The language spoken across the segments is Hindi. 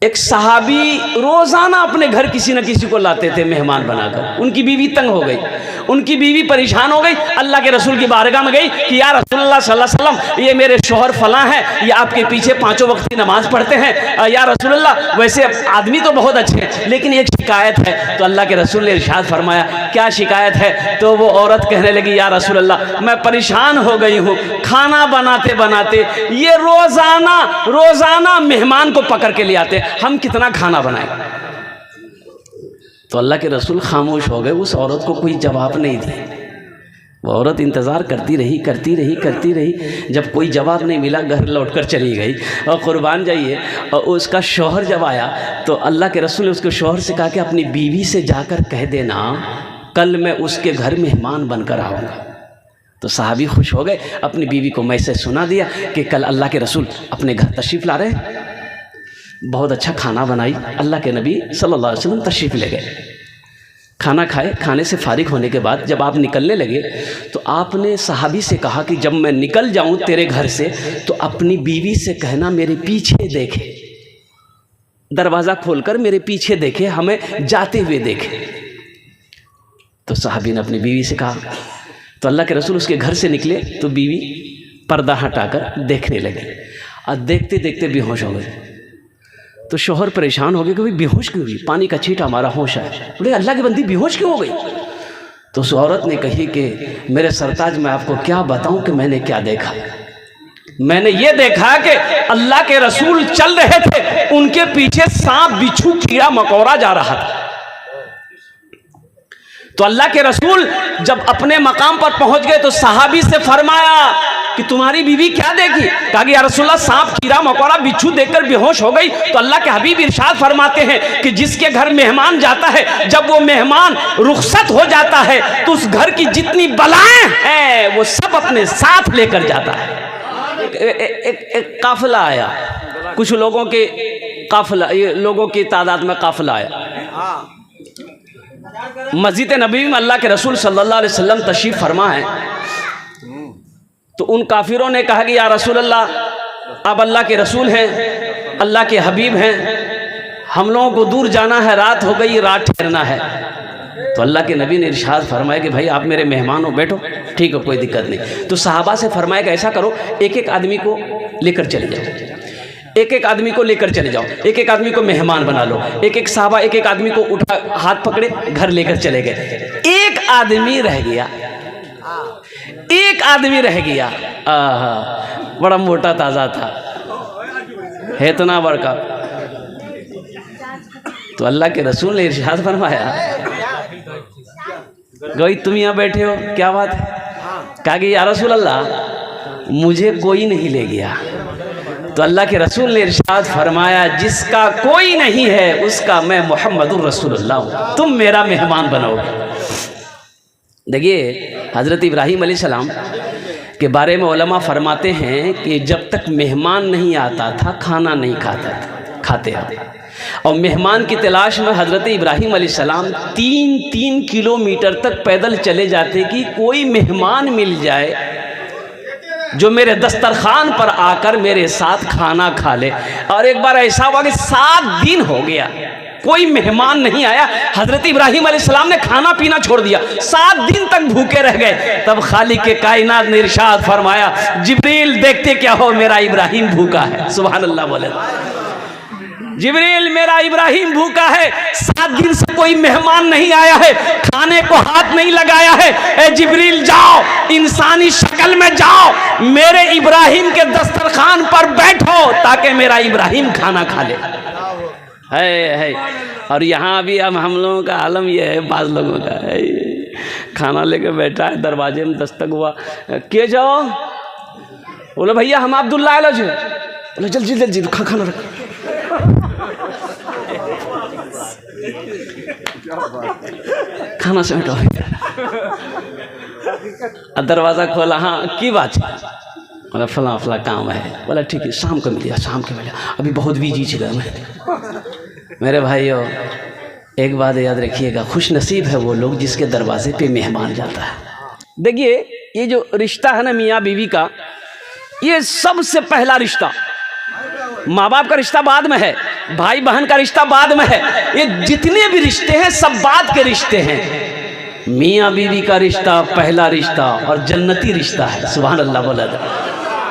एक सहाबी रोज़ाना अपने घर किसी न किसी को लाते थे मेहमान बनाकर। उनकी बीवी तंग हो गई, उनकी बीवी परेशान हो गई, अल्लाह के रसूल की बारगाह में गई कि या रसूलुल्लाह सल्लल्लाहु अलैहि वसल्लम, ये मेरे शोहर फलां हैं, ये आपके पीछे पांचों वक्त की नमाज पढ़ते हैं, या रसूलुल्लाह वैसे आदमी तो बहुत अच्छे हैं लेकिन एक शिकायत है। तो अल्लाह के रसूल ने इरशाद फरमाया, क्या शिकायत है? तो वो औरत कहने लगी, या रसूलुल्लाह मैं परेशान हो गई हूँ, खाना बनाते बनाते ये रोज़ाना मेहमान को पकड़ के ले आते, हम कितना खाना बनाएं। तो अल्लाह के रसूल खामोश हो गए, उस औरत को कोई जवाब नहीं दिया। वो औरत इंतज़ार करती रही, जब कोई जवाब नहीं मिला घर लौटकर चली गई। और कुर्बान जाइए, और उसका शौहर जब आया तो अल्लाह के रसूल ने उसके शौहर से कहा कि अपनी बीवी से जाकर कह देना कल मैं उसके घर मेहमान बनकर आऊँगा। तो साहबी खुश हो गए, अपनी बीवी को मैसेज सुना दिया कि कल अल्लाह के रसूल अपने घर तशरीफ़ ला रहे हैं। बहुत अच्छा खाना बनाई, अल्लाह के नबी सल्लल्लाहु अलैहि वसल्लम तशरीफ़ ले गए। खाना खाए, खाने से फारिग होने के बाद जब आप निकलने लगे तो आपने सहाबी से कहा कि जब मैं निकल जाऊं तेरे घर से तो अपनी बीवी से कहना मेरे पीछे देखे, दरवाज़ा खोलकर मेरे पीछे देखे, हमें जाते हुए देखे। तो सहाबी ने अपनी बीवी से कहा। तो अल्लाह के रसूल उसके घर से निकले तो बीवी पर्दा हटाकर देखने लगे और देखते देखते बेहोश हो गए। तो शोहर परेशान हो गए कि भाई बेहोश क्यों हुई, पानी का छींटा हमारा होश है। बोले अल्लाह की बंदी बेहोश क्यों हो गई? तो उस औरत ने कही कि मेरे सरताज मैं आपको क्या बताऊं कि मैंने क्या देखा। मैंने ये देखा कि अल्लाह के रसूल चल रहे थे, उनके पीछे सांप बिच्छू कीड़ा मकोड़ा जा रहा था। तो अल्लाह के रसूल जब अपने मकाम पर पहुंच गए तो सहाबी से फरमाया कि तुम्हारी बीवी क्या देखी? कहा कि या रसूलल्लाह सांप कीड़ा मकोड़ा बिच्छू देखकर बेहोश हो गई। तो अल्लाह के हबीब इरशाद फरमाते हैं कि जिसके घर मेहमान जाता है, जब वो मेहमान रुखसत हो जाता है तो उस घर की जितनी बलाएं हैं वो सब अपने साथ लेकर जाता है। एक काफिला आया, कुछ लोगों के काफिला, ये लोगों की तादाद में काफिला आया। मस्जिद नबी में अल्लाह के रसूल सल्लल्लाहु अलैहि वसल्लम तशरीफ़ फरमा है। तो उन काफिरों ने कहा कि या रसूल अल्लाह आप अल्लाह के रसूल हैं, अल्लाह के हबीब हैं, हम लोगों को दूर जाना है, रात हो गई, रात ठहरना है। तो अल्लाह के नबी ने इरशाद फरमाया कि भाई आप मेरे मेहमान हो, बैठो, ठीक है कोई दिक्कत नहीं। तो सहाबा से फरमाया कि ऐसा करो, एक एक आदमी को लेकर चले जाओ, एक एक आदमी को लेकर चले जाओ, एक एक आदमी को मेहमान बना लो। एक एक साहबा एक एक आदमी को उठा, हाथ पकड़े, घर लेकर चले गए। एक आदमी रह गया, एक आदमी रह गया। बड़ा मोटा ताज़ा था, है इतना बड़का। तो अल्लाह के रसूल ने इरशाद फरमाया, गई तुम यहाँ बैठे हो, क्या बात है? कहा कि या रसूल अल्लाह मुझे कोई नहीं ले गया। तो अल्लाह के रसूल ने इरशाद फरमाया, जिसका कोई नहीं है उसका मैं मोहम्मदुर रसूलुल्लाह हूँ, तुम मेरा मेहमान बनोगे। देखिए हज़रत इब्राहीम अलैहिस्सलाम के बारे में उलमा फरमाते हैं कि जब तक मेहमान नहीं आता था खाना नहीं खाते थे। और मेहमान की तलाश में हज़रत इब्राहीम अलैहिस्सलाम 3-3 किलोमीटर तक पैदल चले जाते कि कोई मेहमान मिल जाए जो मेरे दस्तरखान पर आकर मेरे साथ खाना खा ले। और एक बार ऐसा हुआ कि 7 दिन हो गया कोई मेहमान नहीं आया। हज़रत इब्राहीम अलैहिस्सलाम ने खाना पीना छोड़ दिया, 7 दिन तक भूखे रह गए। तब खालिक के कायनात ने इरशाद फरमाया, जिब्रील देखते क्या हो, मेरा इब्राहीम भूखा है। सुभान अल्लाह बोले, जिब्रील मेरा इब्राहीम भूखा है, 7 दिन से कोई मेहमान नहीं आया है, खाने को हाथ नहीं लगाया है। ए जिब्रील जाओ, इंसानी शक्ल में जाओ, मेरे इब्राहीम के दस्तरखान पर बैठो ताकि मेरा इब्राहीम खाना खा ले। है। और यहाँ भी अब हम लोगों का आलम यह है, बाज़ लोगों का है, खाना लेके बैठा है, दरवाजे में दस्तक हुआ, के जाओ, बोले भैया हम अब्दुल्ला आलो जी, बोले जल्दी जल्दी खाना रख, खाना से हटो। दरवाज़ा खोला, हाँ की बात है? बोला फला फला काम है। बोला ठीक है, शाम को मिलिया, शाम को मिलिया, अभी बहुत बिजी चला मैं। मेरे भाइयों एक बात याद रखिएगा, खुश नसीब है वो लोग जिसके दरवाजे पे मेहमान जाता है। देखिए ये जो रिश्ता है ना मियाँ बीवी का, ये सबसे पहला रिश्ता माँ बाप का रिश्ता बाद में है, भाई बहन का रिश्ता बाद में है, ये जितने भी रिश्ते हैं सब बाद के रिश्ते हैं। मियाँ बीवी का रिश्ता पहला रिश्ता और जन्नती रिश्ता है। सुभान अल्लाह बोला था।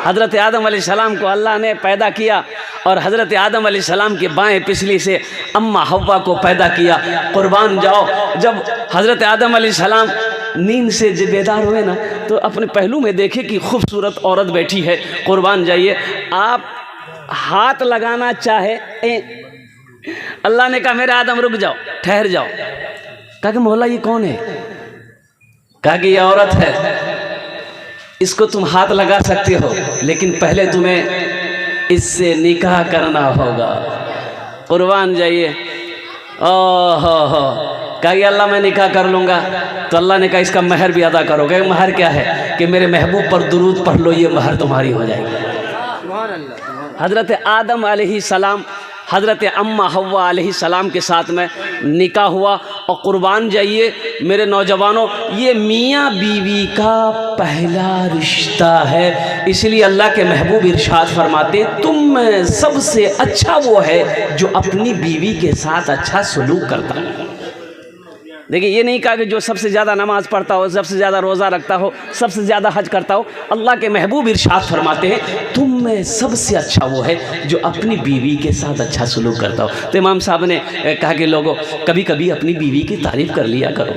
हज़रत आदम अलैहिस्सलाम को अल्लाह ने पैदा किया और हज़रत आदम अलैहिस्सलाम के बाएं पिछली से अम्मा हव्वा को पैदा किया। कुर्बान जाओ, जब हज़रत आदम अलैहिस्सलाम नींद से जब बेदार हुए ना तो अपने पहलू में देखे कि खूबसूरत औरत बैठी है। कुर्बान जाइए, आप हाथ लगाना चाहे, अल्लाह ने कहा मेरे आदम रुक जाओ, ठहर जाओ। कहा कि मौला ये कौन है? कहा कि ये औरत है, इसको तुम हाथ लगा सकते हो लेकिन पहले तुम्हें इससे निकाह करना होगा। कुर्बान जाइए। ओह हो, कहा कि अल्लाह मैं निकाह कर लूँगा। तो अल्लाह ने कहा इसका महर भी अदा करोगे। महर क्या है? कि मेरे महबूब पर दुरूद पढ़ लो, ये महर तुम्हारी हो जाएगी। हज़रत आदम अलैहिस्सलाम हज़रत अम्मा हव्वा अलैहिस्सलाम के साथ में निकाह हुआ। और कुर्बान जाइए मेरे नौजवानों, ये मियाँ बीवी का पहला रिश्ता है। इसलिए अल्लाह के महबूब इरशाद फरमाते तुम में सबसे अच्छा वो है जो अपनी बीवी के साथ अच्छा सलूक करता है। देखिए, ये नहीं कहा कि जो सबसे ज़्यादा नमाज़ पढ़ता हो, सबसे ज़्यादा रोज़ा रखता हो, सबसे ज़्यादा हज करता हो। अल्लाह के महबूब इरशाद फरमाते हैं तुम में सबसे अच्छा वो है जो अपनी बीवी के साथ अच्छा सलूक करता हो। तो इमाम साहब ने कहा कि लोगों कभी कभी अपनी बीवी की तारीफ़ कर लिया करो।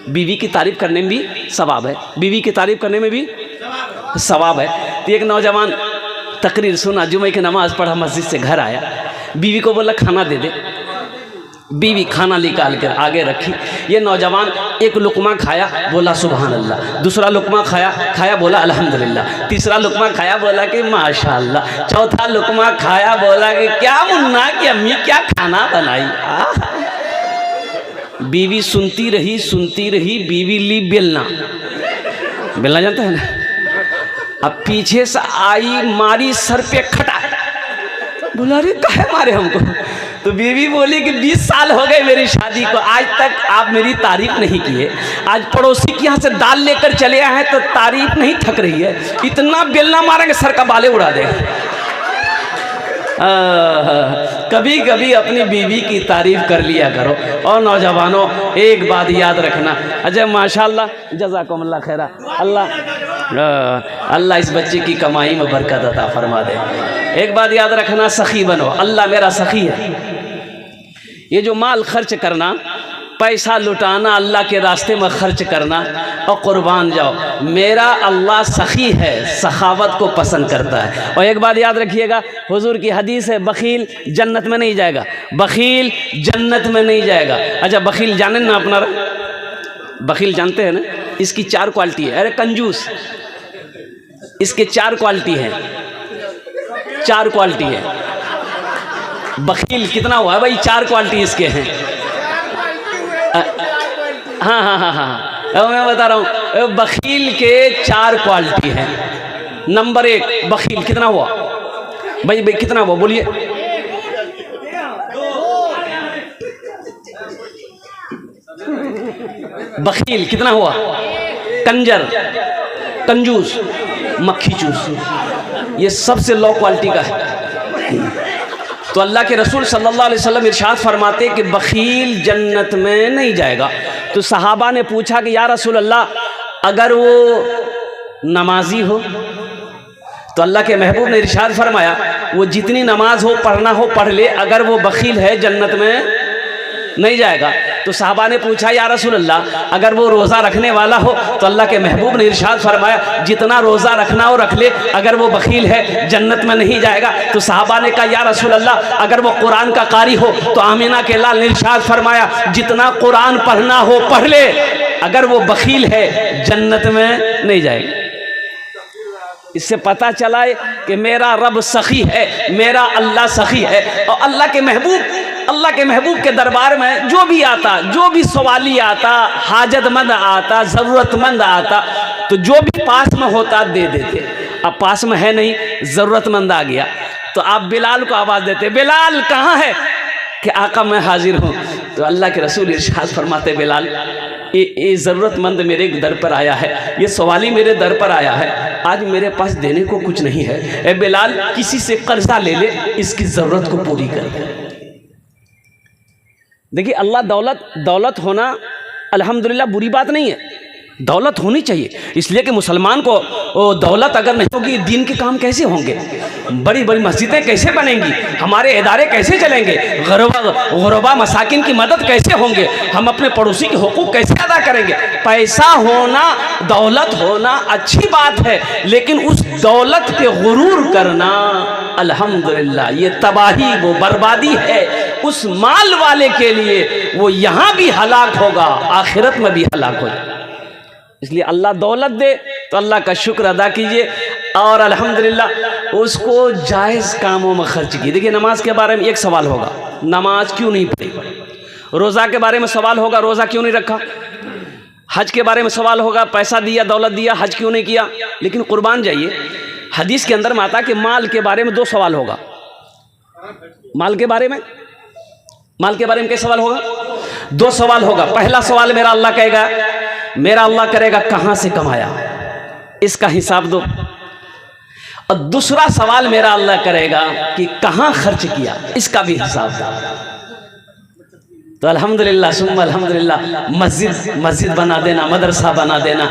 बीवी की तारीफ़ करने में भी सवाब है, बीवी की तारीफ़ करने में भी सवाब है। तो एक नौजवान तकरीर सुना, जुमे की नमाज़ पढ़ा, मस्जिद से घर आया, बीवी को बोला खाना दे दे। बीवी खाना निकाल कर आगे रखी। ये नौजवान एक लुकमा खाया, बोला सुभान अल्लाह। दूसरा लुकमा खाया बोला अल्हम्दुलिल्लाह। तीसरा लुकमा खाया, बोला कि माशाअल्लाह। चौथा लुकमा खाया, बोला कि क्या मुन्ना की अम्मी क्या खाना बनाई। बीवी सुनती रही। बीवी ली बेलना जानते हैं ना। अब पीछे से आई, मारी सर पे खटा, बोला अरे काहे मारे हमको। तो बीवी बोली कि 20 साल हो गए मेरी शादी को, आज तक आप मेरी तारीफ नहीं किए। आज पड़ोसी के यहाँ से दाल लेकर चले आए हैं तो तारीफ नहीं थक रही है, इतना बेलना मारेंगे सर का बाले उड़ा देगा। कभी कभी अपनी बीवी की तारीफ कर लिया करो। और नौजवानों एक बात याद रखना, अजय माशाल्लाह जज़ाकुमुल्लाह खैरा, अल्लाह इस बच्चे की कमाई में बरकत अता फरमा दे। एक बात याद रखना, सखी बनो, अल्लाह मेरा सखी है। ये जो माल खर्च करना, पैसा लुटाना, अल्लाह के रास्ते में खर्च करना, और कुर्बान जाओ मेरा अल्लाह सखी है, सखावत को पसंद करता है। और एक बात याद रखिएगा, हुजूर की हदीस है बखील जन्नत में नहीं जाएगा, बखील जन्नत में नहीं जाएगा। अच्छा बखील जाने ना अपना, बखील जानते हैं ना, इसकी 4 क्वालिटी है। अरे कंजूस, इसके 4 क्वालिटी है, 4 क्वालिटी है। बखील कितना हुआ भाई? 4 क्वालिटी इसके हैं। हाँ, मैं बता रहा हूँ, बखील के 4 क्वालिटी हैं। नंबर 1 बखील कितना हुआ भाई कितना हुआ बोलिए? बखील कितना हुआ? कंजर, कंजूस, मक्खी चूस, ये सबसे लो क्वालिटी का है। तो अल्लाह के रसूल सल्लल्लाहु अलैहि वसल्लम इरशाद फरमाते कि बखील जन्नत में नहीं जाएगा। तो सहाबा ने पूछा कि या रसूल अल्लाह, अगर वो नमाजी हो? तो अल्लाह के महबूब ने इरशाद फरमाया वो जितनी नमाज हो पढ़ना हो पढ़ ले, अगर वो बखील है जन्नत में नहीं जाएगा। तो साहबा ने पूछा या रसूल अल्लाह, अगर वो रोज़ा रखने वाला हो? तो अल्लाह के महबूब ने इरशाद फरमाया जितना रोज़ा रखना हो रख ले, अगर वो बखील है जन्नत में नहीं जाएगा। तो साहबा ने कहा या रसूल अल्लाह, अगर वो कुरान का कारी हो? तो आमिना के लाल ने इरशाद फरमाया जितना कुरान पढ़ना हो पढ़ ले, अगर वो बखील है जन्नत में नहीं जाएगा। इससे पता चला है कि मेरा रब सखी है, मेरा अल्लाह सखी है। और अल्लाह के महबूब के दरबार में जो भी आता, जो भी सवाली आता, हाजतमंद आता, ज़रूरतमंद आता, तो जो भी पास में होता दे देते। अब पास में है नहीं, ज़रूरतमंद आ गया तो आप बिलाल को आवाज़ देते, बिलाल कहाँ है? कि आका मैं हाजिर हूँ। तो अल्लाह के रसूल इरशाद फरमाते, बिलाल ये ज़रूरतमंद मेरे दर पर आया है, ये सवाली मेरे दर पर आया है, आज मेरे पास देने को कुछ नहीं है, ए बिलाल किसी से कर्जा ले ले, इसकी ज़रूरत को पूरी कर दे। देखिए अल्लाह दौलत होना अल्हम्दुलिल्लाह बुरी बात नहीं है, दौलत होनी चाहिए, इसलिए कि मुसलमान को दौलत अगर नहीं होगी दीन के काम कैसे होंगे, बड़ी बड़ी मस्जिदें कैसे बनेंगी, हमारे इदारे कैसे चलेंगे, गुरबा मसाकिन की मदद कैसे होंगे, हम अपने पड़ोसी के हुकूक कैसे अदा करेंगे। पैसा होना, दौलत होना अच्छी बात है, लेकिन उस दौलत पे गुरूर करना अल्हम्दुलिल्लाह ये तबाही, वो बर्बादी है उस माल वाले के लिए, वो यहाँ भी हलाक होगा, आखिरत में भी हलाक होगा। इसलिए अल्लाह दौलत दे तो अल्लाह का शुक्र अदा कीजिए और अल्हम्दुलिल्लाह उसको जायज़ कामों में खर्च कीजिए। देखिए नमाज के बारे में एक सवाल होगा, नमाज क्यों नहीं पढ़ी, रोज़ा के बारे में सवाल होगा, रोज़ा क्यों नहीं रखा, हज के बारे में सवाल होगा, पैसा दिया दौलत दिया हज क्यों नहीं किया। लेकिन कुर्बान जाइए, हदीस के अंदर में आता कि माल के बारे में 2 सवाल होगा, माल के बारे में क्या सवाल होगा, 2 सवाल होगा। पहला सवाल मेरा अल्लाह करेगा कहां से कमाया, इसका हिसाब दो, और दूसरा सवाल मेरा अल्लाह करेगा कि कहां खर्च किया, इसका भी हिसाब दो। तो अल्हम्दुलिल्लाह सुम्मा अल्हम्दुलिल्लाह मस्जिद बना देना, मदरसा बना देना,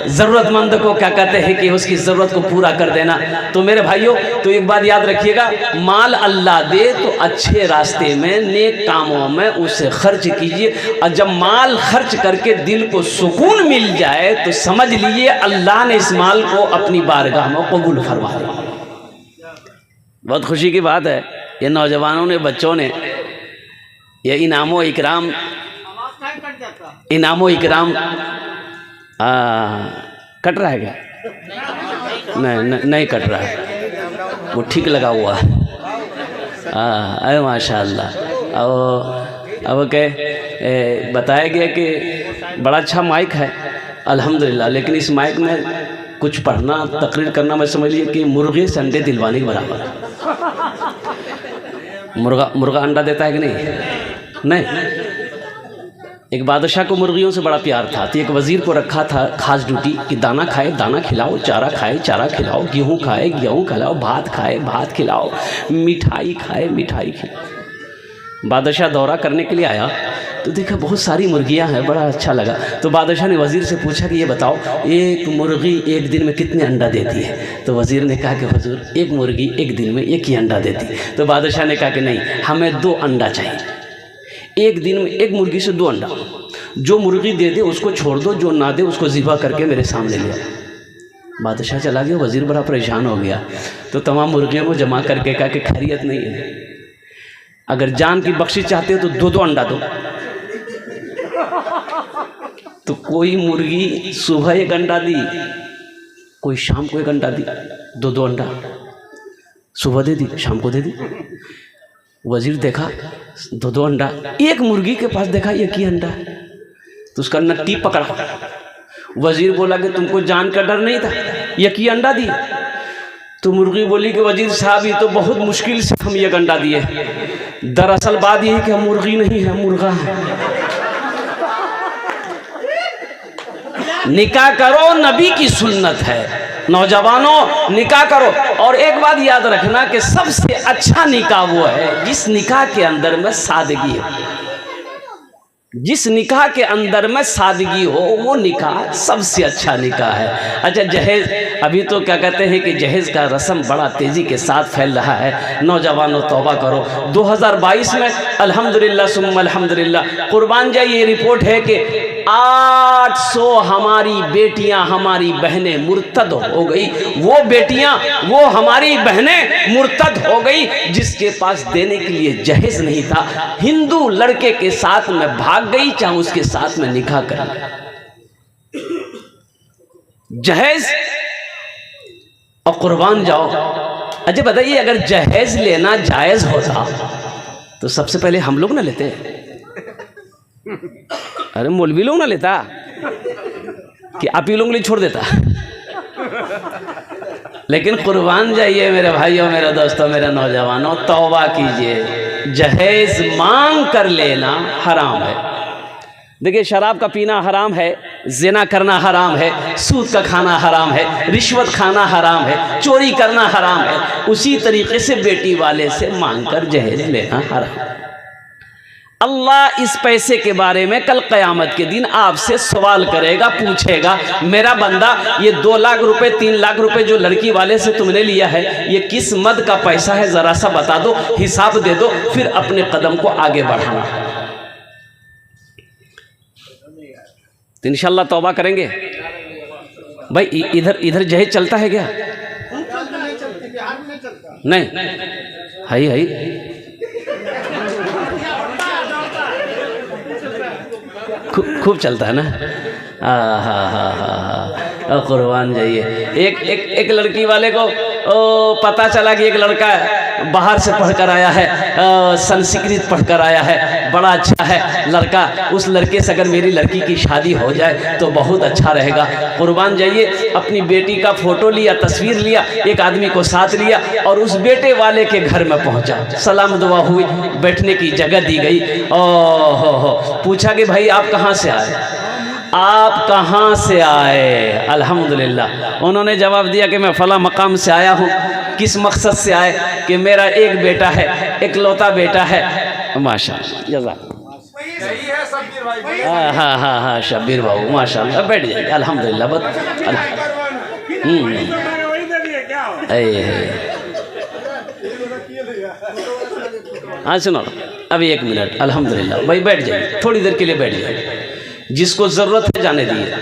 ज़रूरतमंद को क्या कहते हैं कि उसकी ज़रूरत को पूरा कर देना। तो मेरे भाइयों, तो एक बात याद रखिएगा, माल अल्लाह दे तो अच्छे रास्ते में, नेक कामों में उसे खर्च कीजिए, और जब माल खर्च करके दिल को सुकून मिल जाए तो समझ लीजिए अल्लाह ने इस माल को अपनी बारगाह में कबूल फरमा लिया। बहुत खुशी की बात है, ये नौजवानों ने, बच्चों ने ये इनामो इकराम कट रहा है क्या? नहीं कट रहा है, वो ठीक लगा हुआ है। अरे माशाअल्लाह। अब बताया गया कि बड़ा अच्छा माइक है अल्हम्दुलिल्लाह, लेकिन इस माइक में कुछ पढ़ना, तकरीर करना, मैं समझ लीजिए कि मुर्गे से अंडे दिलवाने के बराबर है। मुर्गा अंडा देता है कि नहीं? एक बादशाह को मुर्गियों से बड़ा प्यार था, तो एक वज़ीर को रखा था खास ड्यूटी कि दाना खाए दाना खिलाओ, चारा खाए चारा खिलाओ, गेहूँ खाए गेहूँ खिलाओ, भात खाए भात खिलाओ, मिठाई खाए मिठाई खिलाओ। बादशाह दौरा करने के लिए आया तो देखा बहुत सारी मुर्गियां हैं, बड़ा अच्छा लगा। तो बादशाह ने वज़ीर से पूछा कि ये बताओ एक मुर्गी एक दिन में कितने अंडा देती है? तो वज़ीर ने कहा कि हुजूर एक मुर्गी एक दिन में 1 ही अंडा देती है। तो बादशाह ने कहा कि नहीं, हमें 2 अंडा चाहिए, एक दिन में एक मुर्गी से 2 अंडा, जो मुर्गी दे दे उसको छोड़ दो, जो ना दे उसको ज़िबा करके मेरे सामने ले आओ। बादशाह चला गया, वज़ीर बड़ा परेशान हो गया। तो तमाम मुर्गियों को जमा करके कहा कि खैरियत नहीं है, अगर जान की बख्शिश चाहते हो तो 2-2 अंडा दो। तो कोई मुर्गी सुबह 1 अंडा दी, कोई शाम को 1 अंडा दी, 2-2 अंडा सुबह दे दी, शाम को दे दी। वज़ीर देखा 2-2 अंडा, एक मुर्गी के पास देखा 1 ही अंडा, तो उसका नट्टी पकड़ा। वज़ीर बोला कि तुमको जान का डर नहीं था, 1 ही अंडा दिए? तो मुर्गी बोली कि वज़ीर साहब ये तो बहुत मुश्किल से हम 1 अंडा दिए, दरअसल बात यह है कि हम मुर्गी नहीं है, मुर्गा है। निकाह करो, नबी की सुन्नत है, नौजवानों निकाह करो। और एक बात याद रखना कि सबसे अच्छा निकाह वो है जिस निकाह के अंदर में सादगी हो, जिस निकाह के अंदर में सादगी हो वो निकाह सबसे अच्छा निकाह है। अच्छा जहेज, अभी तो क्या कहते हैं कि जहेज का रस्म बड़ा तेज़ी के साथ फैल रहा है, नौजवानों तौबा करो। 2022 में अल्हम्दुलिल्लाह सुम्मा अल्हम्दुलिल्लाह कुर्बान जाए, ये रिपोर्ट है कि 800 हमारी बेटियां हमारी बहनें मुर्तद हो गई। वो बेटियां वो हमारी बहनें मुर्तद हो गई जिसके पास देने के लिए जहेज नहीं था, हिंदू लड़के के साथ में भाग गई, चाहे उसके साथ में निकाह कर लिया। जहेज और कुर्बान जाओ। अच्छा बताइए, अगर जहेज लेना जायज होता तो सबसे पहले हम लोग ना लेते? अरे मौलवी लोग ना लेता कि आप ही लोग लिए छोड़ देता? लेकिन कुर्बान जाइए मेरे भाइयों, मेरे दोस्तों, मेरे नौजवानों, तौबा कीजिए। जहेज मांग कर लेना हराम है। देखिए, शराब का पीना हराम है, ज़िना करना हराम है, सूद का खाना हराम है, रिश्वत खाना हराम है, चोरी करना हराम है। उसी तरीके से बेटी वाले से मांग कर जहेज लेना हराम है। अल्लाह इस पैसे के बारे में कल क़यामत के दिन आपसे सवाल करेगा, पूछेगा, मेरा बंदा ये 2 लाख रुपए 3 लाख रुपए जो लड़की वाले से तुमने लिया है, ये किस मद का पैसा है, ज़रा सा बता दो, हिसाब दे दो, फिर अपने कदम को आगे बढ़ाना। तो इंशाल्लाह तौबा करेंगे। भाई इधर जहेज चलता है क्या? नहीं, है खूब चलता है ना। हाँ, कुर्बान जाइए। एक लड़की वाले को पता चला कि एक लड़का बाहर से पढ़कर आया है, संस्कृत पढ़कर आया है, बड़ा अच्छा है लड़का, उस लड़के से अगर मेरी लड़की की शादी हो जाए तो बहुत अच्छा रहेगा। कुर्बान जाइए, अपनी बेटी का फ़ोटो लिया, तस्वीर लिया, एक आदमी को साथ लिया और उस बेटे वाले के घर में पहुंचा। सलाम दुआ हुई, बैठने की जगह दी गई। ओह, पूछा कि भाई आप कहाँ से आए, आप कहाँ से आए? अल्हम्दुलिल्लाह उन्होंने जवाब दिया कि मैं फ़ला मकाम से आया हूँ। किस मकसद से आए? कि मेरा एक बेटा है, इकलौता बेटा है। माशाअल्लाह, जज़ाक। हाँ, शब्बीर बाबू माशाअल्लाह, बैठ जाइए। अल्हम्दुलिल्लाह, हाँ सुनो, अभी 1 मिनट। अल्हम्दुलिल्लाह भाई, बैठ जाइए, थोड़ी देर के लिए बैठ जाइए। जिसको ज़रूरत है जाने दिए,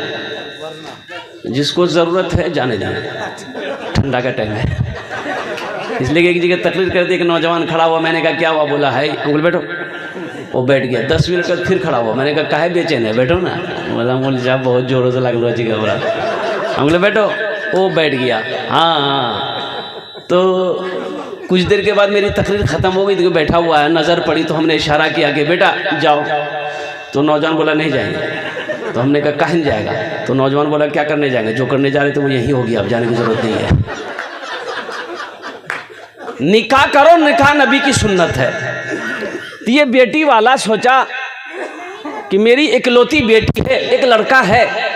जिसको ज़रूरत है जाने दिए, ठंडा का टाइम है। इसलिए कि एक जगह तकरीर करते एक नौजवान खड़ा हुआ, मैंने कहा क्या हुआ? बोला है अंकल बैठो। वो बैठ गया। 10 मिनट बाद फिर खड़ा हुआ, मैंने कहा काहे बेचैन है, बैठो ना। बोला मोल साहब बहुत ज़ोरों से लग रहा है घबरा। अंकल बैठो। वो बैठ गया। हाँ, तो कुछ देर के बाद मेरी तकरीर ख़त्म हो गई तो बैठा हुआ है, नज़र पड़ी तो हमने इशारा किया कि बेटा जाओ। तो नौजवान बोला नहीं जाएंगे। तो हमने कहा कहीं जाएगा? तो नौजवान बोला क्या करने जाएंगे, जो करने जा रहे थे वो यही हो गया, अब जाने की ज़रूरत नहीं है। निकाह करो, निकाह नबी की सुन्नत है। तो ये बेटी वाला सोचा कि मेरी इकलौती बेटी है, एक लड़का है,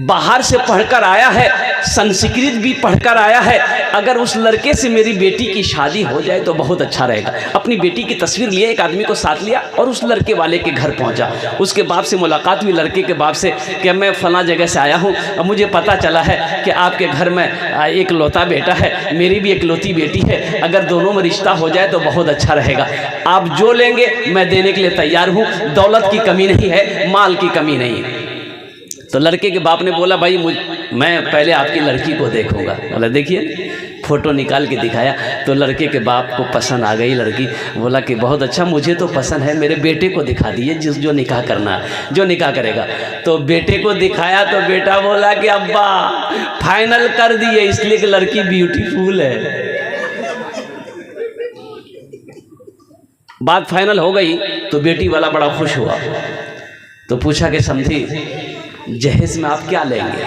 बाहर से पढ़कर आया है, संस्कृत भी पढ़कर आया है, अगर उस लड़के से मेरी बेटी की शादी हो जाए तो बहुत अच्छा रहेगा। अपनी बेटी की तस्वीर लिए, एक आदमी को साथ लिया और उस लड़के वाले के घर पहुंचा। उसके बाप से मुलाकात हुई, लड़के के बाप से, कि मैं फ़लाँ जगह से आया हूं, अब मुझे पता चला है कि आपके घर में एक लौता बेटा है, मेरी भी इकलौती बेटी है, अगर दोनों में रिश्ता हो जाए तो बहुत अच्छा रहेगा। आप जो लेंगे मैं देने के लिए तैयार हूँ, दौलत की कमी नहीं है, माल की कमी नहीं है। तो लड़के के बाप ने बोला भाई मैं पहले आपकी लड़की को देखूंगा। बोला देखिए, फ़ोटो निकाल के दिखाया तो लड़के के बाप को पसंद आ गई लड़की। बोला कि बहुत अच्छा, मुझे तो पसंद है, मेरे बेटे को दिखा दिए जो निकाह करना है, जो निकाह करेगा। तो बेटे को दिखाया तो बेटा बोला कि अब्बा फाइनल कर दिए, इसलिए कि लड़की ब्यूटीफुल है। बात फाइनल हो गई तो बेटी वाला बड़ा खुश हुआ। तो पूछा कि समझी जहेज में आप क्या लेंगे,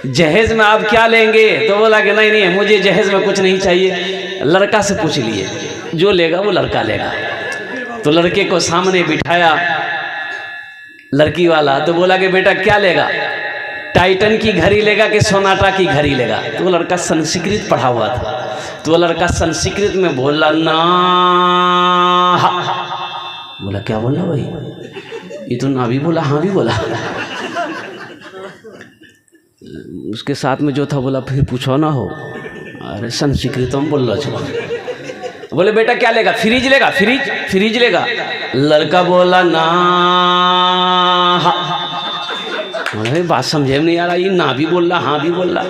जहेज में आप क्या लेंगे? तो बोला कि नहीं मुझे जहेज में कुछ नहीं चाहिए, लड़का से पूछ लिए, जो लेगा वो लड़का लेगा। तो लड़के को सामने बिठाया लड़की वाला, तो बोला कि बेटा क्या लेगा, टाइटन की घड़ी लेगा कि सोनाटा की घड़ी लेगा? तो वो लड़का संस्कृत पढ़ा हुआ था, तो वो लड़का संस्कृत में बोला ना। बोला क्या बोला भाई, ये तो ना भी बोला हाँ भी बोला। उसके साथ में जो था बोला फिर पूछो ना हो, अरे संस्कृत में बोल रहा। बोले बेटा क्या लेगा, फ्रिज लेगा, फ्रिज लेगा? लड़का बोला ना। अरे बात समझे में नहीं आ रहा, ये ना भी बोल रहा हाँ भी बोल रहा।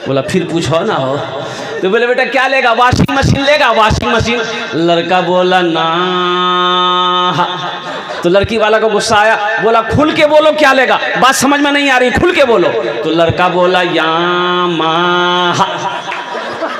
बोला फिर पूछो ना हो। तो बोले बेटा क्या लेगा, वॉशिंग मशीन लेगा, वॉशिंग मशीन? लड़का बोला ना। तो लड़की वाला को गुस्सा आया, बोला खुल के बोलो क्या लेगा, बात समझ में नहीं आ रही, खुल के बोलो। तो लड़का बोला या मा।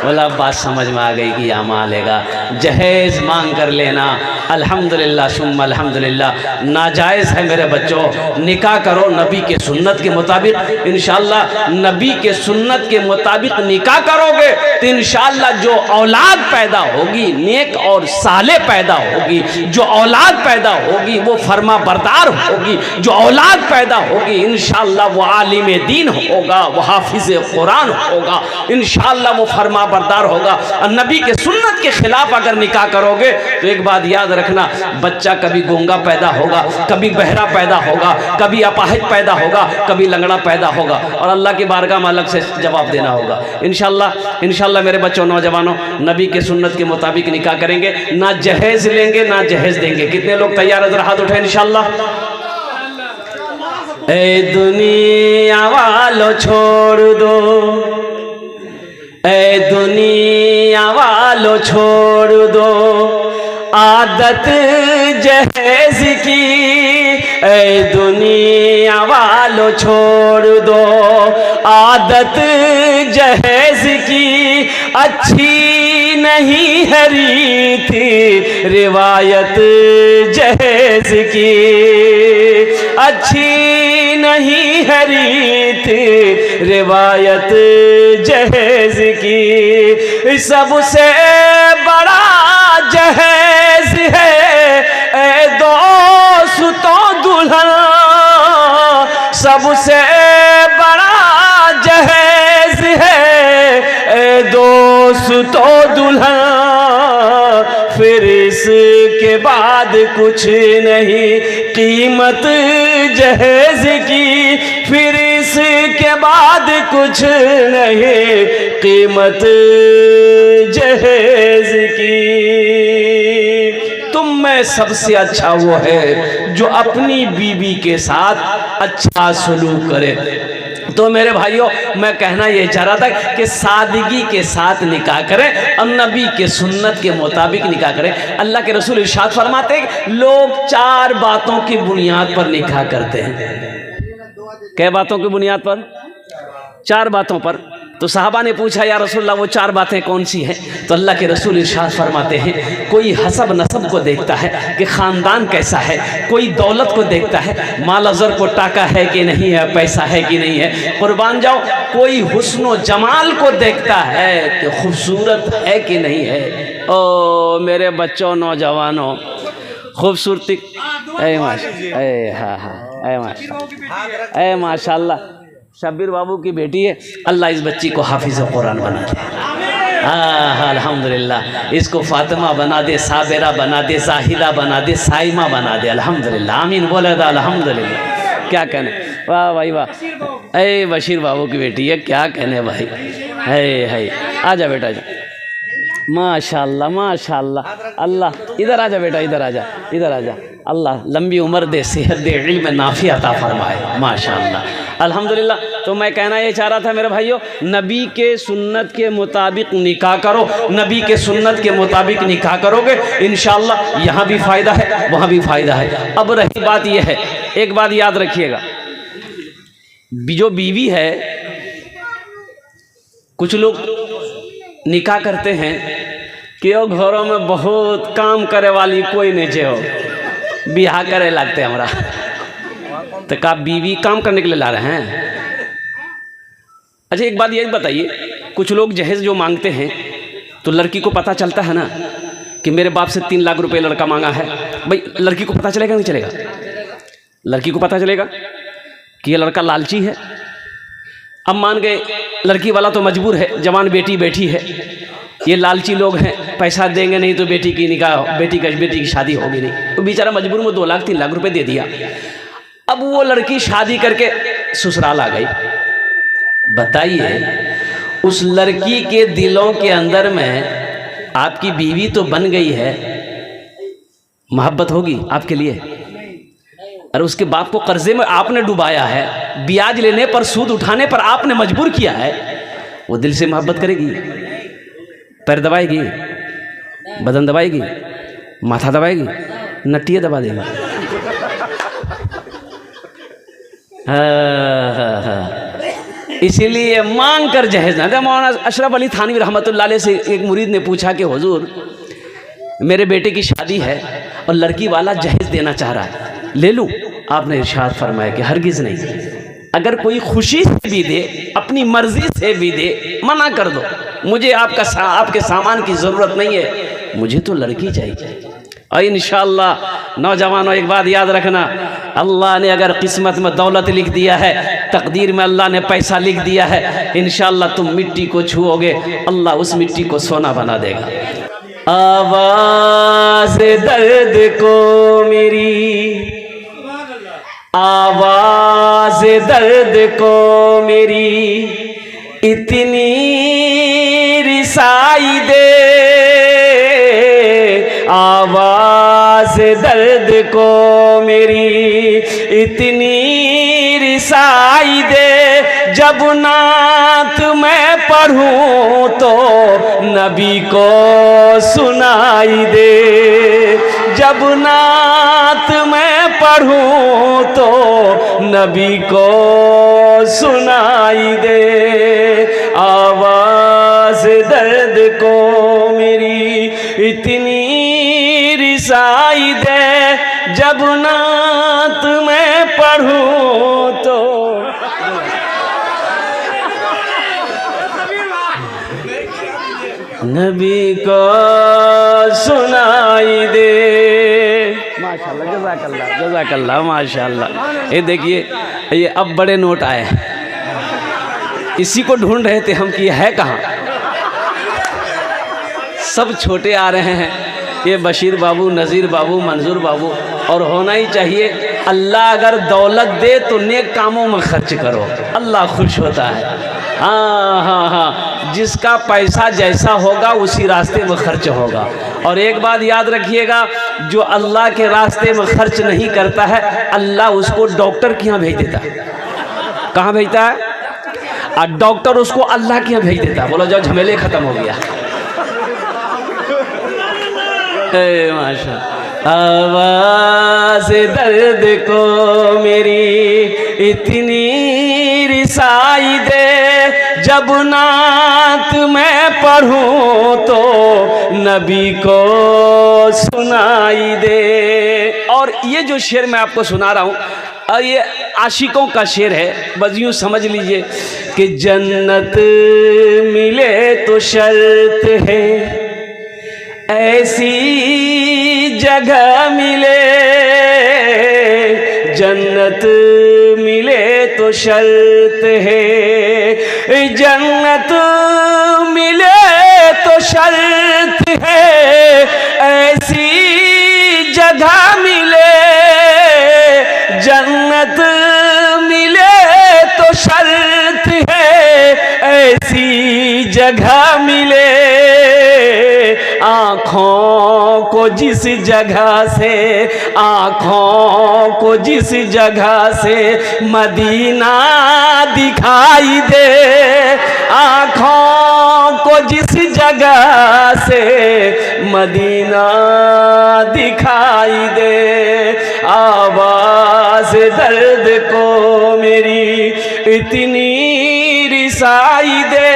बोला अब बात समझ में आ गई कि आमा लेगा, जहेज़ मांग कर लेना। अल्हम्दुलिल्लाह सुम्मा अल्हम्दुलिल्लाह। नाजायज़ है मेरे बच्चों, निकाह करो नबी के सुन्नत के मुताबिक। इंशाअल्लाह नबी के सुन्नत के मुताबिक निकाह करोगे तो इंशाअल्लाह जो औलाद पैदा होगी नेक और साले पैदा होगी, जो औलाद पैदा होगी वो फरमा बरदार होगी, जो औलाद पैदा होगी इंशाअल्लाह वो आलिम दीन होगा, वो हाफिज कुरान होगा, इंशाअल्लाह वो फरमा बरदार होगा। और नबी के सुन्नत के खिलाफ अगर निकाह करोगे तो एक बात याद रखना, बच्चा कभी गूंगा पैदा होगा, कभी बहरा पैदा होगा, कभी अपाहिज पैदा होगा, कभी लंगड़ा पैदा होगा, और अल्लाह की बारगाह में अलग से जवाब देना होगा। इंशाअल्लाह मेरे बच्चों नौजवानों, नबी के सुन्नत के मुताबिक निकाह करेंगे, ना जहेज लेंगे ना जहेज देंगे। कितने लोग तैयार है? जरा हाथ उठाए इंशाअल्लाह। ए दुनिया वालों छोड़ दो, ए दुनिया वालों छोड़ दो आदत जहेज की, ए दुनिया वालों छोड़ दो आदत जहेज की। अच्छी नहीं है रीत रिवायत जहेज की, अच्छी नहीं है रीत रिवायत जहेज की। सबसे बड़ा जहेज है ए दोस्तों दुल्हन, सबसे बड़ा जहेज है ए दोस्तों दुल्हन। फिर इसके बाद कुछ नहीं कीमत जहेज की, फिर इसके बाद कुछ नहीं कीमत जहेज की। तुम में सबसे अच्छा वो है जो अपनी बीवी के साथ अच्छा सलूक करे। तो मेरे भाइयों मैं कहना ये चाह रहा था कि सादगी के साथ निकाह करें और नबी के सुन्नत के मुताबिक निकाह करें। अल्लाह के रसूल इरशाद फरमाते हैं लोग 4 बातों की बुनियाद पर निकाह करते हैं। कै बातों की बुनियाद पर? 4 बातों पर। तो साहबा ने पूछा या रसूलल्लाह वो 4 बातें कौन सी हैं? तो अल्लाह के रसूल इरशाद फरमाते हैं कोई हसब नसब को देखता है कि ख़ानदान कैसा है, कोई दौलत को देखता है माल अज़र को टाका है कि नहीं है, पैसा है कि नहीं है, कुर्बान जाओ। कोई हुस्न जमाल को देखता है कि खूबसूरत है कि नहीं है। ओ मेरे बच्चों नौजवानों, खूबसूरती माशाल्लाह शब्बीर बाबू की बेटी है, अल्लाह इस बच्ची को हाफिज़ कुरान बना दे। अल्हम्दुलिल्लाह, इसको फातिमा बना दे, साबिरा बना दे, जाहिदा बना दे, साइमा बना दे। अल्हम्दुलिल्लाह, आमीन बोले था। अल्हम्दुलिल्लाह, क्या कहने, वाह भाई वाह। ए बशीर बाबू की बेटी है, क्या कहने भाई। है आजा बेटा, आजा। माशाल्लाह माशाल्लाह, अल्लाह इधर आजा बेटा, इधर आजा, इधर आजा। अल्लाह लंबी उम्र दे, सेहत दे, इल्म नाफी अता फरमाए। माशाल्लाह, अल्हम्दुलिल्लाह। तो मैं कहना ये चाह रहा था मेरे भाइयों, नबी के सुन्नत के मुताबिक निकाह करो। नबी के सुन्नत के मुताबिक निकाह करोगे इंशाअल्लाह यहाँ भी फ़ायदा है, वहाँ भी फ़ायदा है। अब रही बात यह है, एक बात याद रखिएगा, जो बीवी है, कुछ लोग निकाह करते हैं कि वो घरों में बहुत काम करे वाली कोई नहीं जे हो, बिहा करे लगते हमरा। तो का बीवी काम करने के लिए ला रहे हैं? अच्छा एक बात ये बताइए, कुछ लोग जहेज जो मांगते हैं तो लड़की को पता चलता है ना कि मेरे बाप से 3 लाख रुपए लड़का मांगा है, भाई लड़की को पता चलेगा नहीं चलेगा? लड़की को पता चलेगा कि ये लड़का लालची है। अब मान गए लड़की वाला तो मजबूर है, जवान बेटी बैठी है, ये लालची लोग हैं, पैसा देंगे नहीं तो बेटी की निकाह, बेटी की शादी होगी नहीं, तो बेचारा मजबूर में 2 लाख 3 लाख रुपए दे दिया। अब वो लड़की शादी करके ससुराल आ गई। बताइए उस लड़की के दिलों के अंदर में आपकी बीवी तो बन गई है, मोहब्बत होगी आपके लिए? और उसके बाप को कर्जे में आपने डुबाया है, ब्याज लेने पर, सूद उठाने पर आपने मजबूर किया है, वो दिल से मोहब्बत करेगी? पैर दबाएगी, बदन दबाएगी, माथा दबाएगी, नटिया दबा देगी। इसीलिए मांग कर जहेज ना। मौलाना अशरफ अली थानवी रहमतुल्लाह अलैह से एक मुरीद ने पूछा कि हुजूर मेरे बेटे की शादी है और लड़की वाला जहेज देना चाह रहा है, ले लूँ? आपने इरशाद फरमाया कि हरगिज़ नहीं। अगर कोई खुशी से भी दे, अपनी मर्जी से भी दे, मना कर दो, मुझे आपके सामान की ज़रूरत नहीं है, मुझे तो लड़की चाहिए। और इंशाअल्लाह नौजवानों एक बात याद रखना, अल्लाह ने अगर किस्मत में दौलत लिख दिया है, तकदीर में अल्लाह ने पैसा लिख दिया है, इंशाअल्लाह तुम मिट्टी को छुओगे, अल्लाह उस मिट्टी को सोना बना देगा। आवाज़ दर्द को मेरी, आवाज़ दर्द को मेरी इतनी रिसाई दे, आवाज़ दर्द को मेरी इतनी रिसाई दे, जब नात मैं पढ़ूं तो नबी को सुनाई दे, जब नात मैं पढ़ूं तो नबी को सुनाई दे, आवाज़ दर्द को मेरी इतनी रिसाई दे, जब नात मैं पढ़ूं तो। नबी को सुनाई दे। माशाल्लाह, जज़ाकल्लाह, जज़ाकल्लाह, माशाल्लाह। ये देखिए, ये अब बड़े नोट आए हैं, इसी को ढूंढ रहे थे हम कि है कहाँ। सब छोटे आ रहे हैं, ये बशीर बाबू, नज़ीर बाबू, मंजूर बाबू, और होना ही चाहिए। अल्लाह अगर दौलत दे तो नेक कामों में खर्च करो, अल्लाह खुश होता है। हाँ हाँ हाँ, जिसका पैसा जैसा होगा उसी रास्ते में खर्च होगा। और एक बात याद रखिएगा, जो अल्लाह के रास्ते में खर्च नहीं करता है, अल्लाह उसको डॉक्टर के यहाँ भेज देता है। कहाँ भेजता है? और डॉक्टर उसको अल्लाह के यहाँ भेज देता है। बोलो जाओ, झमेले खत्म हो गया। माशा। आवाज़ दर्द को मेरी इतनी रिसाई दे, जब नात मैं पढ़ूं तो नबी को सुनाई दे। और ये जो शेर मैं आपको सुना रहा हूँ, ये आशिकों का शेर है, बस यूँ समझ लीजिए कि जन्नत मिले तो शर्त है, ऐसी जगह मिले, जन्नत मिले तो शर्त है, जन्नत मिले तो शर्त है, ऐसी जगह मिले, जन्नत मिले तो शर्त है, ऐसी जगह मिले, आँखों को जिस जगह से, आँखों को जिस जगह से मदीना दिखाई दे, आँखों को जिस जगह से मदीना दिखाई दे, आवाज़ दर्द को मेरी इतनी रिसाई दे,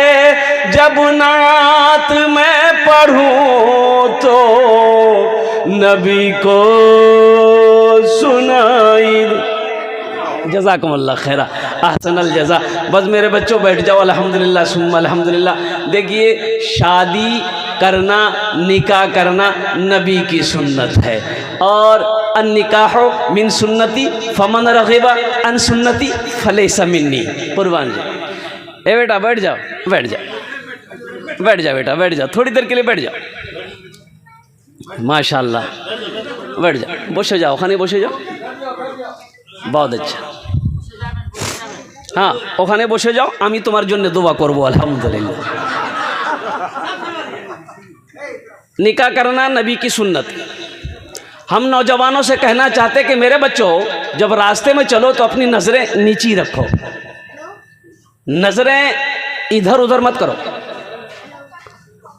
जब नात मैं पढ़ूं तो नबी को सुनाई। जज़ाकुमुल्लाह खैरा, अहसनल जज़ा। बस मेरे बच्चों बैठ जाओ, अल्हम्दुलिल्लाह सुम्मा अल्हम्दुलिल्लाह। देखिए, शादी करना, निकाह करना नबी की सुन्नत है, और अन्निकाहु मिन सुन्नती फमन रग़िबा अन सुन्नती फलैसा मिन्नी। कुर्बान जी, ए बेटा बैठ जाओ, बैठ जाओ, बैठ जाओ बेटा, बैठ जाओ, थोड़ी देर के लिए बैठ जाओ। माशाल्लाह, बैठ जाओ, बसे जाओ, खाने बसे जाओ, बहुत अच्छा। हाँ, ওখানে বসে যাও, আমি তোমার জন্য দোয়া করব। আলহামদুলিল্লাহ। निकाह करना नबी की सुन्नत। हम नौजवानों से कहना चाहते कि मेरे बच्चों, जब रास्ते में चलो तो अपनी नज़रें नीची रखो, नज़रें इधर उधर मत करो।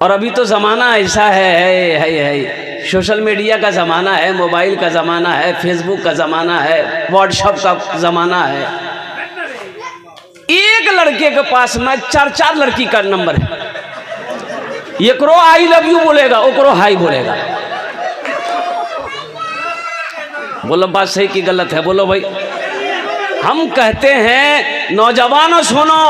और अभी तो ज़माना ऐसा है, सोशल मीडिया का ज़माना है, मोबाइल का ज़माना है, फेसबुक का ज़माना है, व्हाट्सएप का ज़माना है। एक लड़के के पास में 4-4 लड़की का नंबर है। एकरो आई लव यू बोलेगा, ओकरो हाई बोलेगा। बोलो बात सही कि गलत है? बोलो भाई। हम कहते हैं नौजवानों सुनो,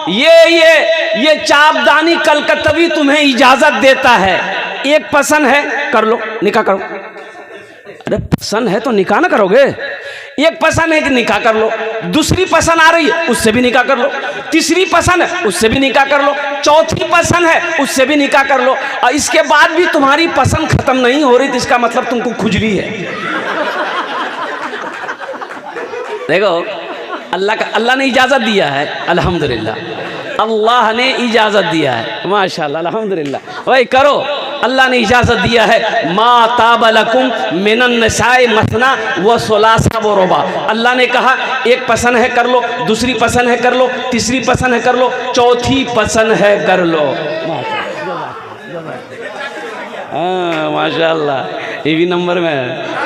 ये चापदानी कलकत्तवी तुम्हें इजाजत देता है। एक पसंद है कर लो, निकाह करो। अरे पसंद है तो निकाह ना करोगे? एक पसंद है कि निकाह कर लो, दूसरी पसंद आ रही है उससे भी निकाह कर लो, तीसरी पसंद है उससे भी निकाह कर लो, चौथी पसंद है उससे भी निकाह कर लो, और इसके बाद भी तुम्हारी पसंद खत्म नहीं हो रही तो इसका मतलब तुमको खुजली है। देखो अल्लाह ने इजाज़त दिया है, अल्हम्दुलिल्लाह, अल्लाह ने इजाज़त दिया है, माशाअल्लाह, अल्हम्दुलिल्लाह। भाई करो, अल्लाह ने इजाज़त दिया है। मा ताबलकुम मिनन निसाए मसना व सुलासा व रुबा। अल्लाह ने कहा एक पसंद है कर लो, दूसरी पसंद है कर लो, तीसरी पसंद है कर लो, चौथी पसंद है कर लो। हाँ माशाअल्लाह, ये भी नंबर में है।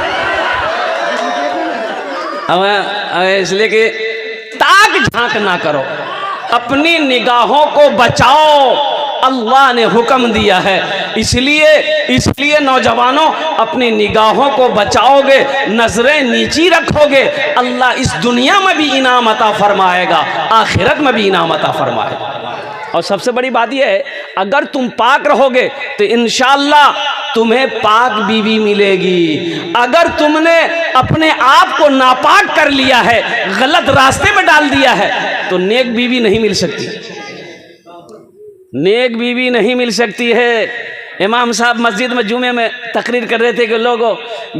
अब इसलिए कि ताक झांक ना करो, अपनी निगाहों को बचाओ, अल्लाह ने हुक्म दिया है। इसलिए नौजवानों अपनी निगाहों को बचाओगे, नजरें नीची रखोगे, अल्लाह इस दुनिया में भी इनाम अता फरमाएगा, आखिरत में भी इनाम अता फरमाएगा। और सबसे बड़ी बात यह है, अगर तुम पाक रहोगे तो इंशाअल्लाह तुम्हें पाक बीवी मिलेगी। अगर तुमने अपने आप को नापाक कर लिया है, गलत रास्ते में डाल दिया है, तो नेक बीवी नहीं मिल सकती, नेक बीवी नहीं मिल सकती है। इमाम साहब मस्जिद में जुमे में तकरीर कर रहे थे कि लोगों,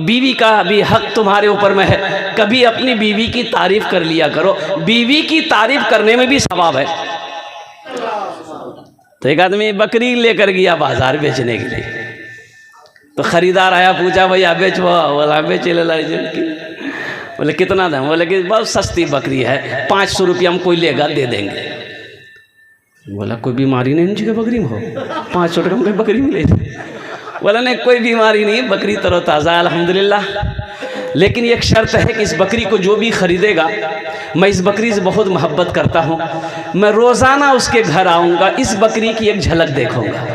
बीवी का भी हक तुम्हारे ऊपर में है, कभी अपनी बीवी की तारीफ कर लिया करो, बीवी की तारीफ करने में भी सवाब है। तो एक आदमी बकरी लेकर गया बाजार बेचने के लिए, तो खरीदार आया, पूछा भैया बेचो? बोला बेचे ले लाई। बोले कितना दाम? बोले कि बहुत सस्ती बकरी है, 500 रुपया हम कोई लेगा दे देंगे। बोला कोई बीमारी नहीं मुझे बकरी में हो, 500 रुपये में बकरी मिले? बोला नहीं कोई बीमारी नहीं, बकरी तरोताज़ा अल्हम्दुलिल्लाह, लेकिन एक शर्त है कि इस बकरी को जो भी खरीदेगा, मैं इस बकरी से बहुत मोहब्बत करता हूँ, मैं रोज़ाना उसके घर आऊँगा, इस बकरी की एक झलक देखूँगा।